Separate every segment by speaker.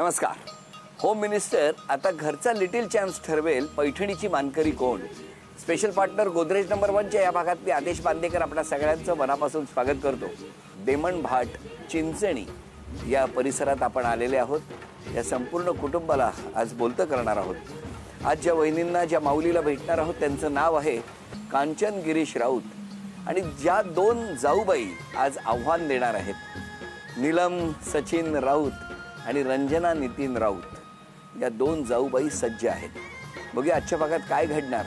Speaker 1: नमस्कार. Home minister आता घरचा लिटिल चॅम्प्स ठरवेल पैठणीची मानकरी कोण. स्पेशल पार्टनर गोदरेज नंबर 1च्या या भागात मी आदेश बांदेकर आपल्या सगळ्यांचं मनापासून स्वागत करतो. देमण भाट चिंचणी या परिसरात आपण आलेले आहोत. या संपूर्ण कुटुंबाला आज बोलतं करणार आहोत. आज ज्या वहिनींना ज्या माऊलीला भेटणार आहोत त्यांचं नाव आहे कांचन गिरीश राऊत. आणि ज्या दोन जाऊबाई आज आव्हान देणार आहेत, नीलम सचिन राऊत आणि रंजना नितीन राऊत, या दोन जाऊबाई सज्ज आहेत. बघूया आजच्या भागात काय घडणार.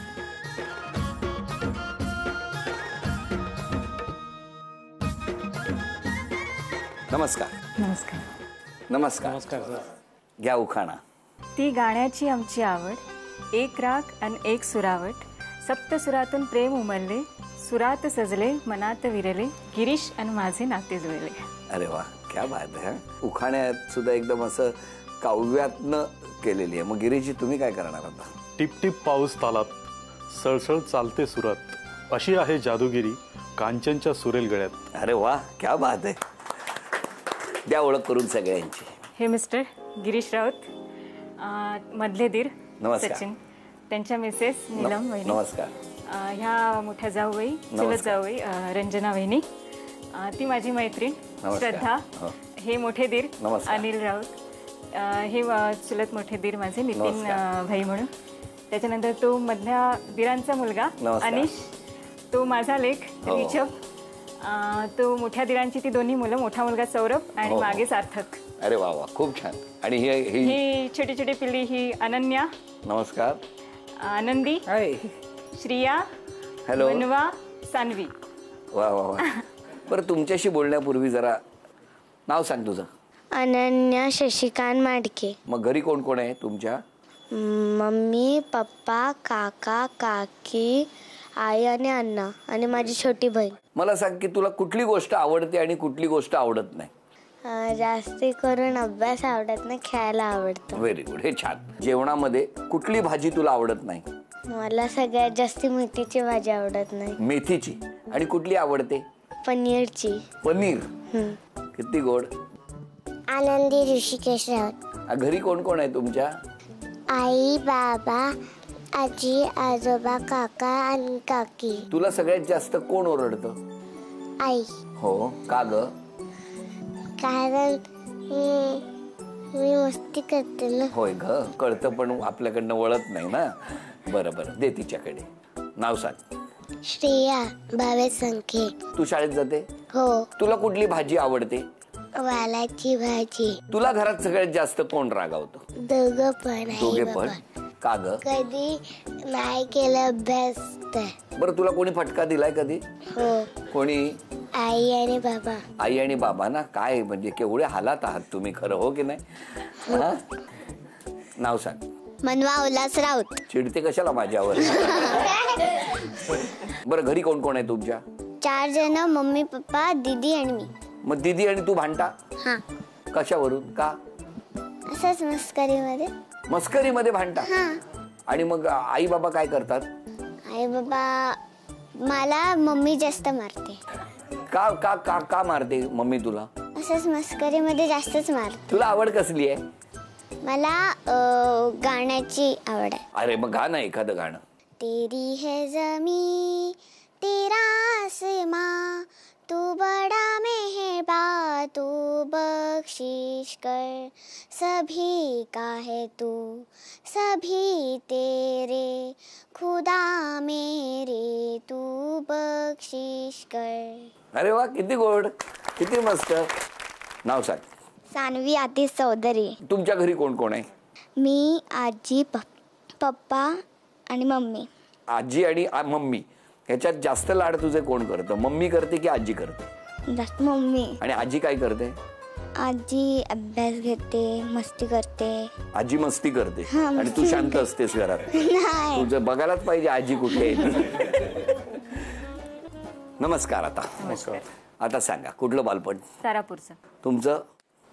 Speaker 2: नमस्कार.
Speaker 3: नमस्कार.
Speaker 1: नमस्कार.
Speaker 2: नमस्कार सर.
Speaker 1: घ्या उखाणा.
Speaker 3: ती गाण्याची आमची आवड, एक राग आणि एक सुरावट, सप्तसुरातून प्रेम उमलले, सुरात सजले मनात विरले, गिरीश आणि माझे नाते जुळले.
Speaker 1: अरे वा, क्या बात आहे. उखाण्यात सुद्धा एकदम असं काव्यातनं केलेली आहे. मग गिरीशजी तुम्ही काय करणार आता.
Speaker 2: टिप टिप पाऊस तालात, सळसळ चालते सुरात, अशी आहे जादूगिरी कांचनच्या सुरेल गळ्यात.
Speaker 1: अरे वा, क्या बात आहे. द्या ओळख करून सगळ्यांची.
Speaker 3: हे मिस्टर गिरीश राऊत, मधले दीर
Speaker 1: नमस्कार.
Speaker 3: सचिन, त्यांच्या मिसेस नीलम वहिनी.
Speaker 1: नमस्कार.
Speaker 3: ह्या मोठ्या जाऊबाई, चुलत जाऊबाई रंजना वहिनी, ती माझी मैत्रीण श्रद्धा. हे मोठे दीर अनिल राऊत, हे चुलत मोठे दीर माझे नितीन भाई म्हणून. त्याच्यानंतर तो मधल्या दीरांचा मुलगा अनिश, तो माझा लेक रिचव, तो मोठ्या दीरांची ती दोन्ही मुलं, मोठा मुलगा सौरभ आणि मागे सार्थक.
Speaker 1: अरे वा वा, खूप छान. आणि
Speaker 3: ही छोटी छोटी पिल्ली ही अनन्या.
Speaker 1: नमस्कार.
Speaker 3: आनंदी, श्रिया,
Speaker 1: हॅलो,
Speaker 3: मनवा, सानवी.
Speaker 1: वा वा वा. बरं, तुमच्याशी बोलण्यापूर्वी जरा नाव सांग तुझं.
Speaker 4: अनन्या शशिकांत माडके.
Speaker 1: मग घरी कोण कोण आहे तुमच्या.
Speaker 4: मम्मी, पप्पा, काका, काकी, आई आणि अण्णा आणि माझी छोटी बहीण.
Speaker 1: मला सांग की तुला कुठली गोष्ट आवडते आणि कुठली गोष्ट आवडत नाही.
Speaker 4: जास्ती करून अभ्यास आवडत नाही, खेळायला आवडतं.
Speaker 1: व्हेरी गुड, हे छान. जेवणामध्ये कुठली भाजी तुला आवडत नाही.
Speaker 4: मला सगळ्यात जास्त मेथीची भाजी आवडत नाही.
Speaker 1: मेथीची. आणि कुठली आवडते.
Speaker 4: पनीरची.
Speaker 1: पनीर. किती गोड.
Speaker 4: आनंदी ऋषिकेश राऊत.
Speaker 1: घरी कोण कोण आहे तुमच्या.
Speaker 4: आई, बाबा, आजी, आजोबा, काका आणि काकी.
Speaker 1: तुला सगळ्यात जास्त कोण ओरडतं.
Speaker 4: आई.
Speaker 1: हो का ग.
Speaker 4: कारण मी मस्ती करते ना.
Speaker 1: होय ग, कळतं पण आपल्याकडनं वळत नाही ना. बरं बरं, दे तिच्याकडे. नाव सांग.
Speaker 4: श्रेया भावेश संखे.
Speaker 1: तू शाळेत जाते.
Speaker 4: हो.
Speaker 1: तुला कुठली भाजी आवडते.
Speaker 4: वालाची भाजी.
Speaker 1: तुला घरात सगळ्यात जास्त कोण रागावतं.
Speaker 4: दोघं पण.
Speaker 1: दोघे पण. का ग.
Speaker 4: कधी नाही केलं अभ्यास तर.
Speaker 1: बरं, तुला कोणी फटका दिलाय कधी.
Speaker 4: हो.
Speaker 1: कोणी.
Speaker 4: आई आणि बाबा.
Speaker 1: आई आणि बाबा ना. काय म्हणजे केवढे हालात आहात तुम्ही, खरं हो की नाही. नाव सांग.
Speaker 4: मनवा उल्हास राऊत.
Speaker 1: चिडते कशाला माझ्यावर. बरं, घरी कोण कोण आहे तुमच्या.
Speaker 4: 4 जण, मम्मी, पप्पा, दीदी आणि मी.
Speaker 1: मग दीदी आणि तू भांडता.
Speaker 4: हा.
Speaker 1: कशावरून. का.
Speaker 4: असंच मस्करीमध्ये.
Speaker 1: मस्करीमध्ये भांडता.
Speaker 4: हा.
Speaker 1: आणि मग आई बाबा काय करतात.
Speaker 4: आई बाबा मला मम्मी जास्त मारते.
Speaker 1: का का का का मारते मम्मी तुला.
Speaker 4: असंच मस्करीमध्ये जास्तच मारते.
Speaker 1: तुला आवड कसली आहे.
Speaker 4: मला गाण्याची आवड आहे.
Speaker 1: अरे मग गा ना एखादं गाणं.
Speaker 4: तेरी है जमी तेरा आसमां, तू बड़ा मेहरबान, तू बख्शिश कर, सभी का है तू, सभी तेरे, खुदा मेरे तू बख्शिश कर.
Speaker 1: अरे वा, किती गोड, किती मस्त. नाव सांग.
Speaker 4: सानवी आतिश चौधरी.
Speaker 1: तुमच्या घरी कोण कोण आहे.
Speaker 4: मी, आजी, पप्पा आणि मम्मी.
Speaker 1: आजी आणि मम्मी. ह्याच्यात जास्त लाड तुझे कोण करतं. मम्मी करते की आजी करते.
Speaker 4: जास्त मम्मी.
Speaker 1: आणि आजी काय करते.
Speaker 4: आजी अभ्यास घेते, मस्ती करते.
Speaker 1: आजी मस्ती करते आणि तू शांत असतेस घरात. तुझं बघायलाच पाहिजे आजी कुठे आहे. नमस्कार. आता सांगा कुठलं बालपण.
Speaker 3: तारापूरचं.
Speaker 1: तुमचं.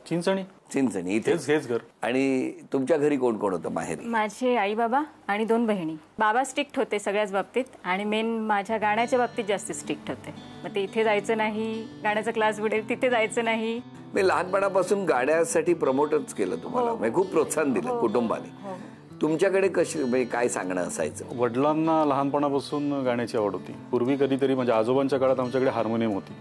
Speaker 2: चिंचणी.
Speaker 1: चिंचणी इथे.
Speaker 2: हेच घर.
Speaker 1: आणि तुमच्या घरी कोण कोण होतं माहेरी?
Speaker 3: माझे आई बाबा आणि 2 बहिणी. बाबा स्ट्रिक्ट होते सगळ्याच बाबतीत आणि मेन माझ्या गाण्याच्या बाबतीत जास्त स्ट्रिक्ट होते. मग ते इथे जायचं नाही, गाण्याचा क्लास बुडेल तिथे जायचं नाही.
Speaker 1: मी लहानपणापासून गाण्यासाठी प्रमोटच केलं तुम्हाला, म्हणजे खूप प्रोत्साहन दिलं कुटुंबाने. तुमच्याकडे कशी म्हणजे काय सांगणं असायचं?
Speaker 2: वडिलांना लहानपणापासून गाण्याची आवड होती. पूर्वी कधीतरी म्हणजे आजोबांच्या काळात आमच्याकडे हार्मोनियम होती,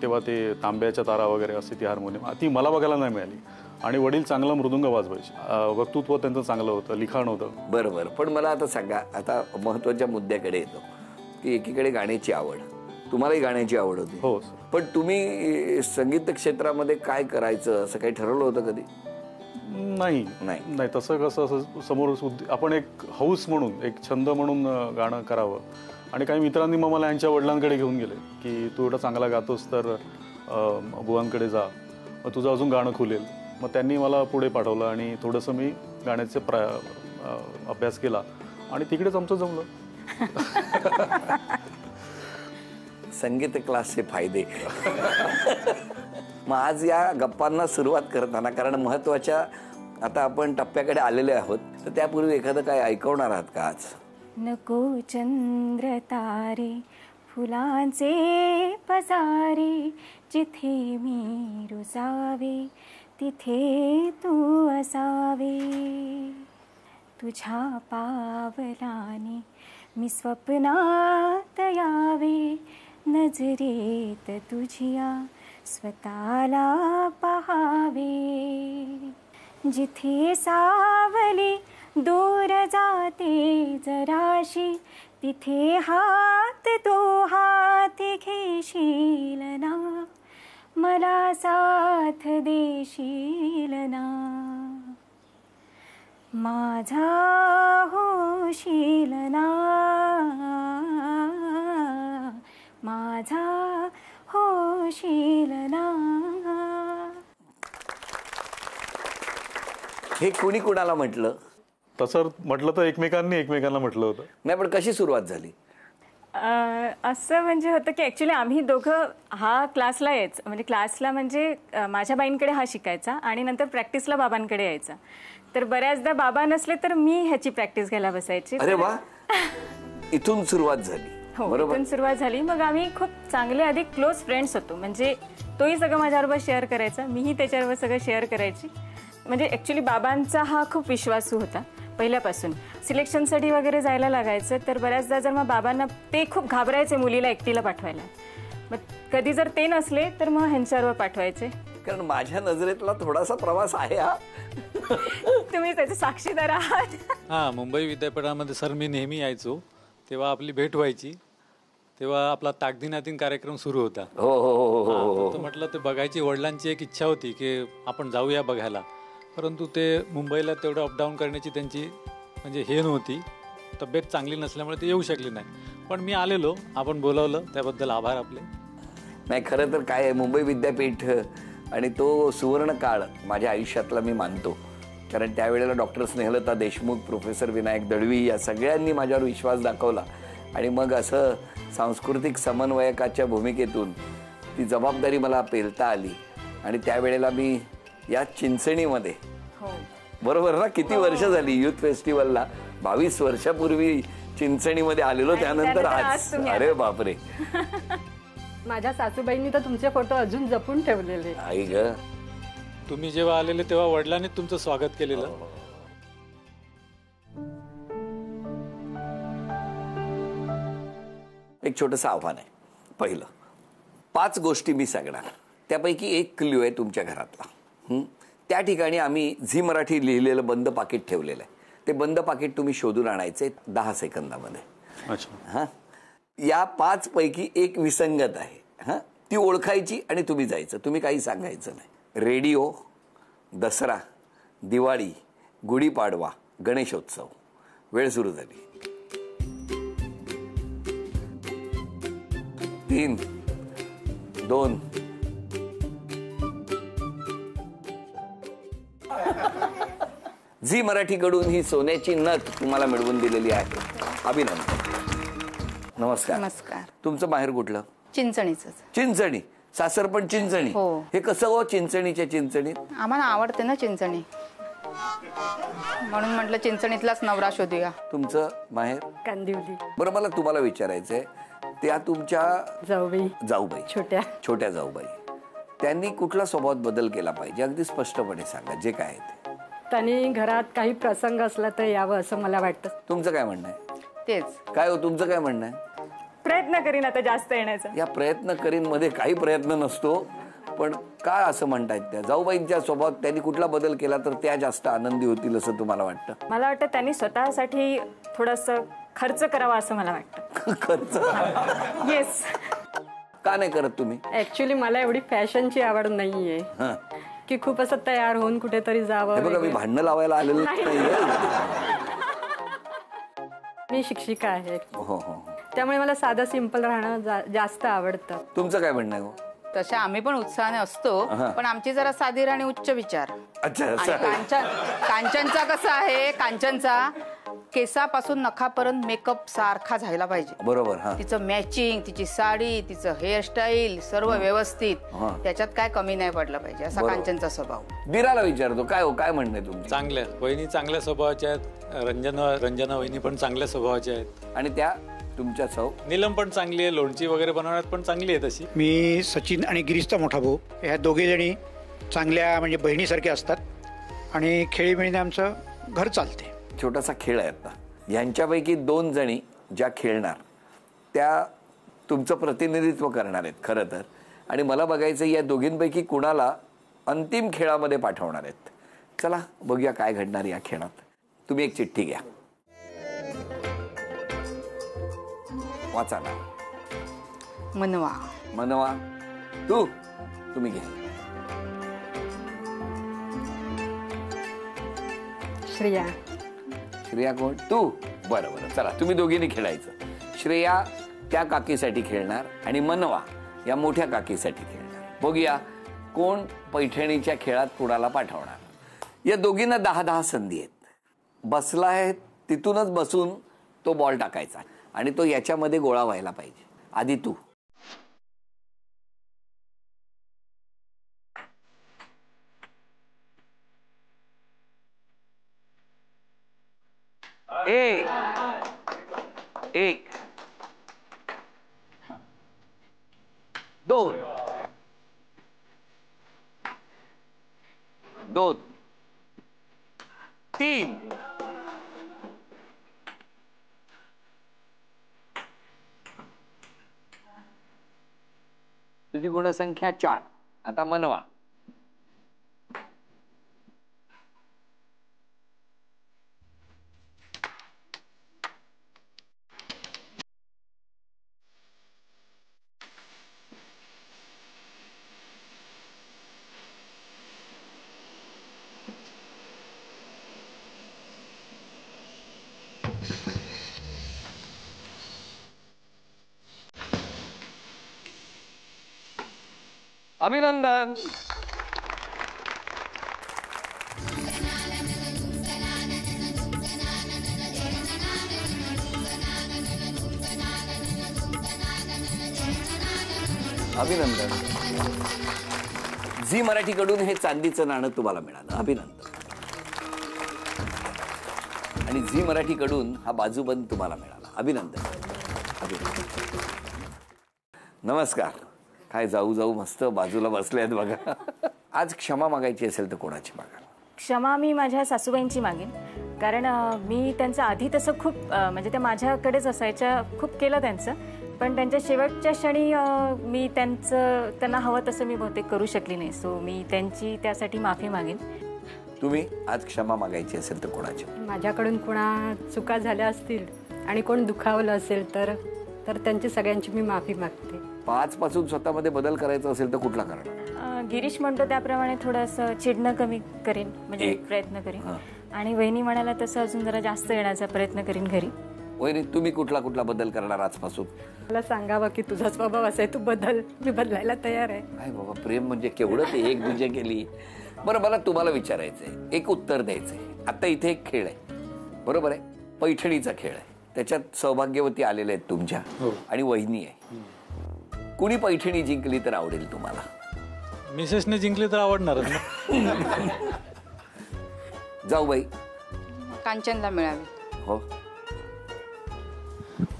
Speaker 2: तेव्हा ते तांब्याच्या तारा वगैरे असते ती हार्मोनियम, ती मला बघायला नाही मिळाली. आणि वडील चांगला मृदुंग वाजवायचे, वक्तृत्व त्यांचं चांगलं होतं, लिखाण होतं.
Speaker 1: बरोबर. पण मला आता सांगा, आता महत्वाच्या मुद्द्याकडे येतो की एकीकडे गाण्याची आवड, तुम्हालाही गाण्याची आवड होती.
Speaker 2: हो.
Speaker 1: पण तुम्ही संगीत क्षेत्रामध्ये काय करायचं असं काही ठरवलं होतं कधी?
Speaker 2: नाही नाही, तसं कसं असं समोर आपण एक हौस म्हणून, एक छंद म्हणून गाणं करावं. आणि काही मित्रांनी मग मला यांच्या वडिलांकडे घेऊन गेले की तू एवढं चांगला गातोस तर बुवांकडे जा, मग तुझं अजून गाणं खुलेल. मग त्यांनी मला पुढे पाठवलं आणि थोडंसं मी गाण्याचे अभ्यास केला आणि तिकडेच आमचं जमलं.
Speaker 1: संगीत क्लासचे फायदे. मग आज या गप्पांना सुरुवात करताना, कारण महत्वाच्या आता आपण टप्प्याकडे आलेले आहोत, तर त्यापूर्वी एखादं काय ऐकवणार आहात का आज?
Speaker 3: नको चंद्र तारे फुलांचे पसारे, जिथे मी रुजावे तिथे तू असावे. तुझ्या पावलाने मी स्वप्नात यावे, नजरेत तुझ्या स्वतःला पहावे. जिथे सावली दूर जाते जराशी, तिथे हात तो हात घेशील ना, मला साथ देशील ना. माझा होशील ना, माझा होशील ना.
Speaker 1: हे कुणी कुणाला म्हटलं?
Speaker 2: तसं म्हटलं तर एकमेकांना म्हटलं होतं.
Speaker 1: नाही, पण कशी सुरुवात झाली?
Speaker 3: असं म्हणजे होतं की ॲक्च्युली आम्ही दोघं हा क्लासला यायचं, म्हणजे क्लासला म्हणजे माझ्या बाईंकडे हा शिकायचा आणि नंतर प्रॅक्टिसला बाबांकडे यायचा. तर बऱ्याचदा बाबा नसले तर मी ह्याची प्रॅक्टिस घ्यायला बसायची.
Speaker 1: अरे वा. इथून सुरुवात झाली.
Speaker 3: हो, इथून सुरुवात झाली. मग आम्ही खूप चांगले अधिक क्लोज फ्रेंड्स होतो. म्हणजे तोही सगळं माझ्याबरोबर शेअर करायचा, मीही त्याच्याबरोबर सगळं शेअर करायची. म्हणजे ॲक्च्युली बाबांचा हा खूप विश्वासू होता पहिल्यापासून. सिलेक्शनसाठी वगैरे जायला लागायचं तर बऱ्याचदा जर मग बाबांना ते खूप घाबरायचे मुलीला एकटीला पाठवायला. मग कधी जर ते नसले तर मग ह्यांच्याबरोबर पाठवायचे.
Speaker 1: कारण माझ्या नजरेतला थोडासा प्रवास आहे हा.
Speaker 3: तुम्ही त्याचे साक्षीदार आहात.
Speaker 5: हां, मुंबई विद्यापीठामध्ये सर मी नेहमी यायचो, तेव्हा आपली भेट व्हायची. तेव्हा आपला ताकदीनातीन कार्यक्रम सुरू होता.
Speaker 1: हो हो हो हो हो.
Speaker 5: तर म्हटलं ते बघायची, वडिलांची एक इच्छा होती की आपण जाऊया बघायला. परंतु ते मुंबईला तेवढं अपडाऊन करण्याची त्यांची म्हणजे हे नव्हती, तब्येत चांगली नसल्यामुळे ते येऊ शकले नाही. पण मी आलेलो, आपण बोलावलं, त्याबद्दल आभार आपले.
Speaker 1: नाही, खरं तर काय आहे, मुंबई विद्यापीठ आणि तो सुवर्ण काळ माझ्या आयुष्यातला मी मानतो. कारण त्यावेळेला डॉक्टर स्नेहलता देशमुख, प्रोफेसर विनायक दळवी या सगळ्यांनी माझ्यावर विश्वास दाखवला. आणि मग असं सांस्कृतिक समन्वयकाच्या भूमिकेतून ती जबाबदारी मला पेलता आली. आणि त्यावेळेला मी या चिंचणीमध्ये, बरोबर ना, किती वर्ष झाली युथ फेस्टिवलला, 22 वर्षापूर्वी चिंचणीमध्ये आलेलो, त्यानंतर आज. अरे बापरे.
Speaker 6: माझ्या सासूबाईंनी तर तुमचे फोटो अजून जपून ठेवलेले.
Speaker 1: आई ग.
Speaker 5: तुम्ही जेव्हा आलेले तेव्हा वडिलांनी तुमचं स्वागत केलेलं.
Speaker 1: एक छोटंसं आव्हान आहे. पहिलं, 5 गोष्टी मी सांगणार, त्यापैकी एक क्ल्यू आहे तुमच्या घरातला. त्या ठिकाणी आम्ही झी मराठी लिहिलेलं बंद पाकिट ठेवलेलं आहे. ते बंद पाकिट तुम्ही शोधून आणायचे 10 सेकंदामध्ये.
Speaker 2: अच्छा.
Speaker 1: हां, या 5 पैकी एक विसंगत आहे. हां, ती ओळखायची आणि तुम्ही जायचं, तुम्ही काही सांगायचं नाही. रेडिओ, दसरा, दिवाळी, गुढीपाडवा, गणेशोत्सव. वेळ सुरू झाली. 3, 2. झी मराठीकडून ही सोन्याची नथ तुम्हाला मिळवून दिलेली आहे. अभिनंदन. नमस्कार.
Speaker 6: नमस्कार.
Speaker 1: तुमचं माहेर कुठलं?
Speaker 6: चिंचणीच.
Speaker 1: चिंचणी. सासर पण चिंचणी.
Speaker 7: हो.
Speaker 1: हे कसं हो चिंचणीच्या चिंचणीत?
Speaker 7: आम्हाला आवडते ना चिंचणी, म्हणून म्हटलं चिंचणीतलाच नवरा शोधूया.
Speaker 1: तुमचं माहेर?
Speaker 6: कांदिवली.
Speaker 1: बरं, मला तुम्हाला विचारायचंय, त्या तुमच्या जाऊबाई, छोट्या जाऊबाई, त्यांनी कुठला स्वभावात बदल केला पाहिजे? अगदी स्पष्टपणे सांगा, जे काय आहे ते.
Speaker 6: त्यांनी घरात काही प्रसंग असला तर यावं असं मला वाटतं.
Speaker 1: तुमचं काय म्हणणं आहे?
Speaker 7: तेच
Speaker 1: काय हो, तुमचं काय म्हणणं आहे?
Speaker 3: प्रयत्न करीन आता जास्त येण्याचा.
Speaker 1: या प्रयत्न करीन मध्ये काही प्रयत्न नसतो, पण काय असं म्हणतायत त्या जाऊबाईंच्या स्वभावात त्यांनी कुठला बदल केला तर त्या जास्त आनंदी होतील असं तुम्हाला वाटतं?
Speaker 3: मला वाटतं त्यांनी स्वतःसाठी थोडंसं खर्च करावा असं मला वाटतं.
Speaker 1: खर्च?
Speaker 3: येस.
Speaker 1: का नाही करत तुम्ही?
Speaker 6: ऍक्च्युली मला एवढी फॅशनची आवड नाहीये की खूप असं तयार होऊन कुठेतरी जावं.
Speaker 1: बघा, मी भांडणं लावायला आलेलं नाही.
Speaker 6: मी शिक्षिका आहे,
Speaker 1: हो हो.
Speaker 6: त्यामुळे मला साधं सिंपल राहणं जास्त आवडतं.
Speaker 1: तुमचं काय म्हणणं आहे हो?
Speaker 7: तसे आम्ही पण उत्साहाने असतो, पण आमची जरा साधीर आणि उच्च विचार.
Speaker 1: अच्छा.
Speaker 7: आणि कांचनचा कसा आहे, कांचनचा केसापासून नखापर्यंत मेकअप सारखा झाला पाहिजे.
Speaker 1: बरोबर.
Speaker 7: तिचं मॅचिंग, तिची साडी, तिचं हेअरस्टाईल सर्व व्यवस्थित, त्याच्यात काय कमी नाही पडलं पाहिजे असा कांचनचा स्वभाव.
Speaker 1: दिराला विचारतो, काय हो, काय म्हणणं आहे तुमचं?
Speaker 5: चांगल्या वहिनी चांगल्या स्वभावाच्या आहेत, रंजना वहिनी पण चांगल्या स्वभावाच्या आहेत.
Speaker 1: आणि त्या तुमच्या सौ?
Speaker 5: नीलम पण चांगली आहे, लोणची वगैरे बनवण्यात पण चांगली आहे तशी.
Speaker 8: मी सचिन आणि गिरीशचा मोठा भाऊ, ह्या दोघे जणी चांगल्या म्हणजे बहिणीसारख्या असतात आणि खेळीमेळीने आमचं घर चालते.
Speaker 1: छोटासा खेळ आहे आता. यांच्यापैकी 2 जणी ज्या खेळणार त्या तुमचं प्रतिनिधित्व करणार आहेत खरं तर, आणि मला बघायचं या दोघींपैकी कुणाला अंतिम खेळामध्ये पाठवणार आहेत. चला बघूया काय घडणार या खेळात. तुम्ही एक चिठ्ठी घ्या, वाचा ना.
Speaker 7: मनवा.
Speaker 1: मनवा. तुम्ही घ्या.
Speaker 6: श्रेया.
Speaker 1: श्रेया कोण? तू? बरं बरं, चला तुम्ही दोघींनी खेळायचं. श्रेया त्या काकीसाठी खेळणार आणि मनवा या मोठ्या काकीसाठी खेळणार. बघूया कोण पैठणीच्या खेळात कुणाला पाठवणार. या दोघींना 10-10 संधी आहेत. बसला आहे तिथूनच बसून तो बॉल टाकायचा आणि तो याच्यामध्ये गोळा व्हायला पाहिजे. आधी तू. एक 2 3 तुझी गुणसंख्या 4. आता मनवा. अभिनंदन. अभिनंदन. झी मराठीकडून हे चांदीचं नाणं तुम्हाला मिळालं. अभिनंदन. आणि झी मराठीकडून हा बाजूबंद तुम्हाला मिळाला. अभिनंदन. अभिनंदन. नमस्कार. काय जाऊ जाऊ मस्त बाजूला बसले आहेत बघा. आज क्षमा मागायची असेल तर कोणाची मागा?
Speaker 3: क्षमा मी माझ्या सासूबाईंची मागेन, कारण मी त्यांचं आधी तसं खूप म्हणजे त्या माझ्याकडेच असायच्या, खूप केलं त्यांचं, पण त्यांच्या शेवटच्या क्षणी मी त्यांना हवं तसं मी बहुतेक करू शकली नाही. सो मी त्यांची त्यासाठी माफी मागेन.
Speaker 1: तुम्ही आज क्षमा मागायची असेल तर कोणाची?
Speaker 6: माझ्याकडून कोणा चुका झाल्या असतील आणि कोण दुखावलं असेल तर त्यांची सगळ्यांची मी माफी मागते.
Speaker 1: 5 पासून स्वतःमध्ये बदल करायचा असेल तर कुठला करणार?
Speaker 3: गिरीश म्हणतो त्याप्रमाणे थोडंसं चिडणं कमी करेन, म्हणजे प्रयत्न करेन. आणि वहिनी म्हणाला तसं अजून जरा जास्त येण्याचा प्रयत्न करीन घरी.
Speaker 1: वहिनी तुम्ही कुठला बदल करणार आजपासून?
Speaker 6: मला सांगावं की तुझा स्वभाव असा आहे, तू बदल. मी बदलायला तयार आहे.
Speaker 1: काय बाबा, प्रेम म्हणजे केवढं ते एक दुजे केली. बरं, मला तुम्हाला विचारायचंय, एक उत्तर द्यायचंय. आता इथे एक खेळ आहे, बरोबर आहे? पैठणीचा खेळ आहे. त्याच्यात सौभाग्यवती आलेले आहेत तुमच्या आणि वहिनी आहे. कुणी पैठणी जिंकली तर आवडेल तुम्हाला?
Speaker 5: मिसेसने जिंकली तर आवडणारच ना.
Speaker 1: जाऊ बाई.
Speaker 7: कांचनला मिळावी.
Speaker 1: हो.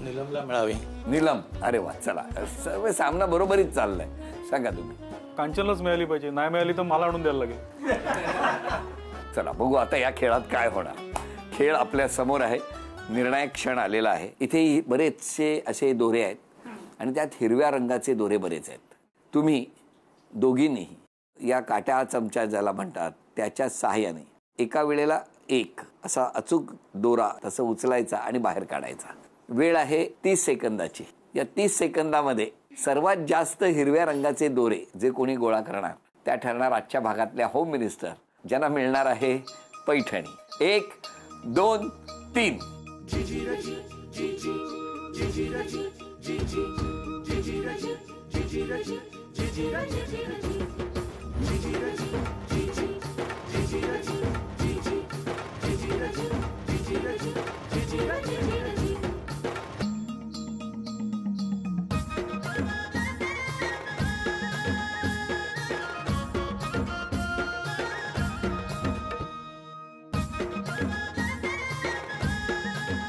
Speaker 5: नीलमला मिळावी.
Speaker 1: नीलम. अरे वा, चला सर्व सामना बरोबरीच चाललाय. सांगा तुम्ही.
Speaker 2: कांचनलाच मिळाली पाहिजे, नाही मिळाली तर मला आणून द्यायला लागेल.
Speaker 1: चला बघू आता या खेळात काय होणार. खेळ आपल्या समोर आहे, निर्णायक क्षण आलेला आहे. इथे बरेचसे असे दोरे आहेत आणि त्यात हिरव्या रंगाचे दोरे बरेच आहेत. तुम्ही दोघींनीही या काट्या चमचा ज्याला म्हणतात त्याच्या सहाय्याने एका वेळेला एक असा अचूक दोरा तसं उचलायचा आणि बाहेर काढायचा. वेळ आहे 30 सेकंदाची. या 30 सेकंदामध्ये सर्वात जास्त हिरव्या रंगाचे दोरे जे कोणी गोळा करणार त्या ठरणार आजच्या भागातल्या होम मिनिस्टर, ज्यांना मिळणार आहे पैठणी. 1 2 3.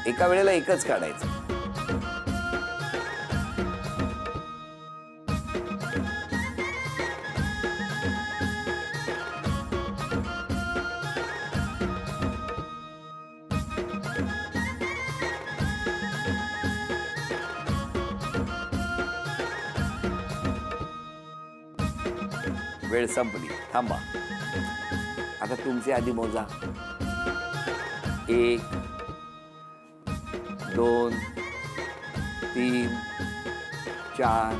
Speaker 1: एका वेळेला एकच काढायचं. वेळ संपली. थांबा. आता तुमचे आधी मोजा. 1 2 3 4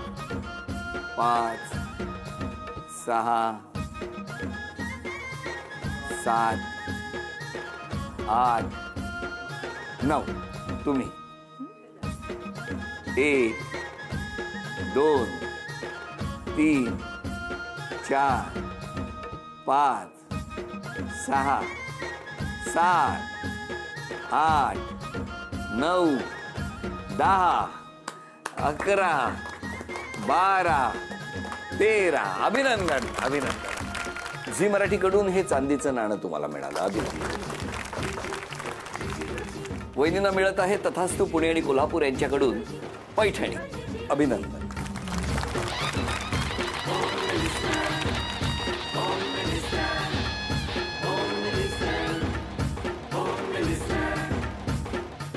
Speaker 1: 5 6 7 8 9. तुम्ही 1 2 3 4 5 6 7 8 9 10 11 12 13. अभिनंदन अभिनंदन. झी मराठीकडून हे चांदीचं नाणं तुम्हाला मिळालं. अभिनंदन. वहिनींना मिळत आहे तथास्तु पुणे आणि कोल्हापूर यांच्याकडून पैठणी. अभिनंदन.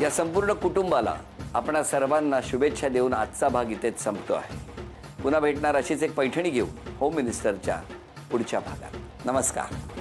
Speaker 1: या संपूर्ण कुटुंबाला आपणा सर्वांना शुभेच्छा देऊन आजचा भाग इथेच संपतो आहे. पुन्हा भेटणार अशीच एक पैठणी घेऊ होम मिनिस्टरच्या पुढच्या भागात. नमस्कार.